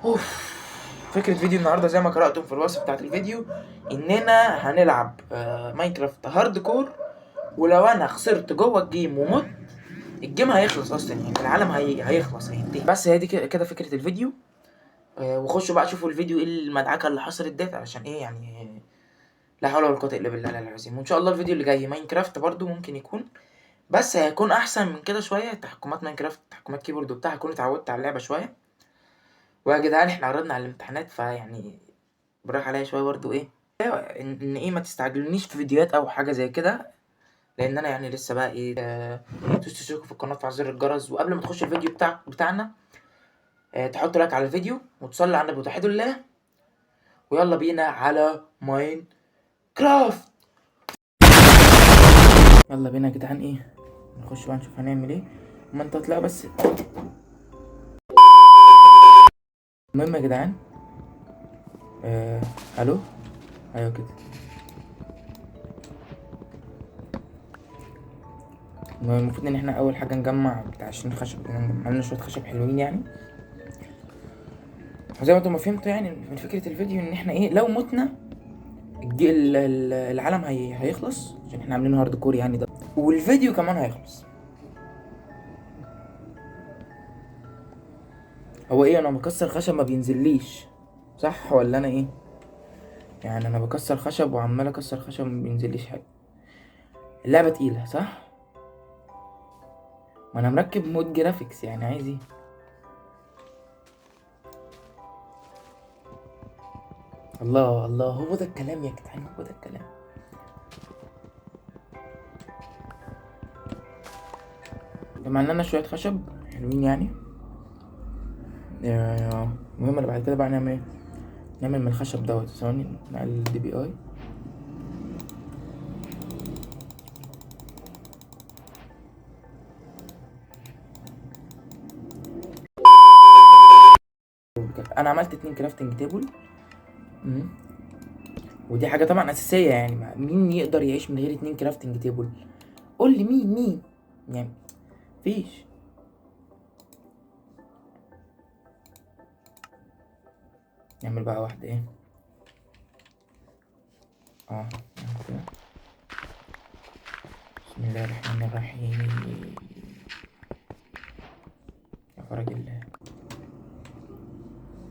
اوف. فكرة فيديو النهاردة زي ما قرأتم في الوصف بتاعت الفيديو اننا هنلعب ماينكرافت هارد كور. ولو انا خسرت جوه الجيم ومت، الجيم هيخلص اصلا، يعني العالم هيخلص هينتهي. بس هي دي كده فكرة الفيديو. وخشوا بقى شوفوا الفيديو ايه المدعكة اللي حصلت ديت علشان ايه يعني. لا حول ولا قوة الا بالله العظيم. وان شاء الله الفيديو اللي جاي ماينكرافت برضو ممكن يكون، بس هيكون احسن من كده شوية. تحكمات ماينكرافت، تحكمات كيبورد وبتاع، هكون اتعودت على اللعبة شوية. ويا جدعان احنا عرضنا على الامتحانات، فيعني براح عليا شويه برضو ايه، ان ايه ما تستعجلونيش في فيديوهات او حاجه زي كده، لان انا يعني لسه بقى ايه. تشتركوا في القناه وتفعلوا زر الجرس، وقبل ما تخش الفيديو بتاعنا تحط لايك على الفيديو وتصلي على النبي وتوحدوا الله. ويلا بينا على ماين كرافت. يلا بينا يا جدعان ايه، نخش بقى نشوف هنعمل ايه. ما انت هتلاقي بس. المهم يا جدعان الو. ايوه كده. المفروض ان احنا اول حاجه نجمع بتاع 20 خشب، عملنا شويه خشب حلوين يعني. وزي ما انتم ما فهمتوا يعني من فكره الفيديو ان احنا ايه، لو متنا العالم هيخلص، عشان احنا عاملين هارد كور يعني ده، والفيديو كمان هيخلص. هو ايه، انا بكسر خشب ما بينزليش صح ولا انا ايه؟ يعني انا بكسر خشب وعمال اكسر خشب ما بينزليش حاجه. اللعبه تقيله صح؟ ما انا مركب مود جرافيكس، يعني عايز ايه؟ الله الله، هو ده الكلام يا جدعان، هو ده الكلام. جمعنا لنا شويه خشب حلوين يعني. المهم اللي بعد كده بقى نعمل ايه؟ نعمل من الخشب دوت. ثواني نقلل الدي بي اي. انا عملت 2 كرافتنج تيبل. ودي حاجه طبعا اساسيه، يعني مين يقدر يعيش من غير 2 كرافتنج تيبل؟ قول لي مين يعني. مفيش. نعمل بقى واحده ايه. نعمل كده. بسم الله الرحمن الرحيم. يا فرج الله.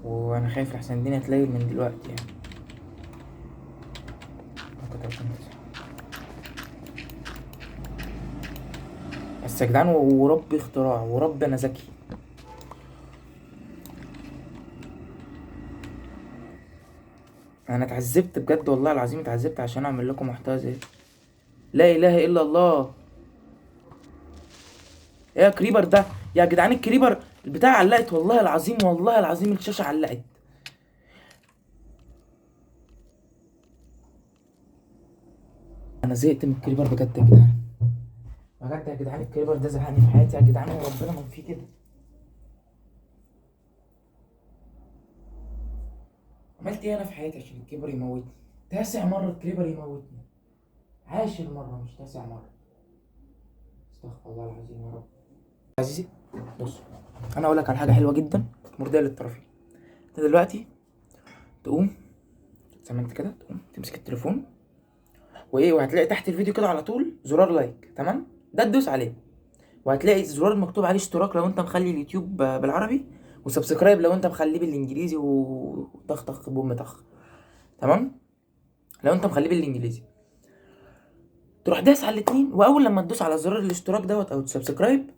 وانا خايف لحسن الدنيا تليل من دلوقتي يعني. بس يا جدعان ورب اختراع ورب انا ذكي. انا اتعذبت بجد والله العظيم، اتعذبت عشان اعمل لكم محتوى زي ده. لا اله الا الله. ايه يا كريبر ده يا جدعان؟ الكريبر البتاع علقت، والله العظيم والله العظيم الشاشه علقت. انا زهقت من الكريبر بجد يا جدعان. بجد يا جدعان الكريبر ده زهقني في حياتي يا جدعان، وربنا ما في كده. عملت ايه انا في حياتي عشان الكريبر يموتني؟ تاسع مره الكريبر يموتني، 10 مره مش تاسع مره. استغفر الله العظيم يا رب. عزيزي بص، انا اقول لك على حاجه حلوه جدا مرضيه للطرفين. انت دلوقتي تقوم زي ما انت كده، تقوم تمسك التليفون وايه، وهتلاقي تحت الفيديو كده على طول زرار لايك، تمام؟ ده تدوس عليه، وهتلاقي زرار مكتوب عليه اشتراك لو انت مخلي اليوتيوب بالعربي، وسبسكرايب لو انت مخليه بالانجليزي، وطخ طخ بوم طخ. تمام؟ لو انت مخليه بالانجليزي تروح داس على الاتنين، واول لما تدوس على زرار الاشتراك دوت او السبسكرايب،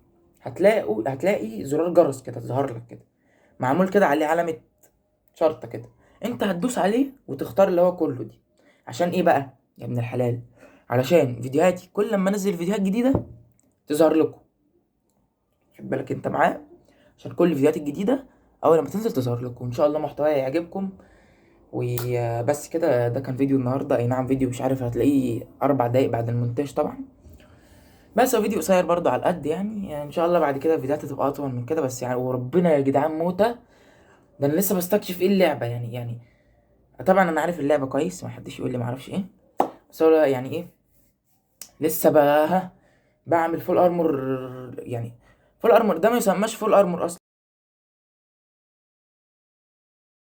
هتلاقي زرار جرس كده ظهر لك كده، معمول كده عليه علامة شرطة كده. انت هتدوس عليه وتختار اللي هو كله دي. عشان ايه بقى يا ابن الحلال؟ علشان فيديوهاتي كل لما انزل فيديوهات جديدة تظهر لكم. خد بالك انت معاه، عشان كل الفيديوهات الجديدة اول لما تنزل تظهر لكم. ان شاء الله محتواي يعجبكم. وبس كده، ده كان فيديو النهارده. اي نعم فيديو مش عارف، هتلاقيه 4 دقايق بعد المونتاج طبعا، بس هو فيديو قصير برضه على قد يعني ان شاء الله بعد كده فيديوهات هتبقى اطول من كده. بس يعني وربنا يا جدعان موتة، ده انا لسه بستكشف ايه اللعبه يعني. طبعا انا عارف اللعبه كويس، ما حدش يقول لي ما اعرفش ايه. بس هو يعني ايه، لسه بقى بعمل فول ارمور يعني. فول ارمور ده ما يسماش فول ارمور اصلا.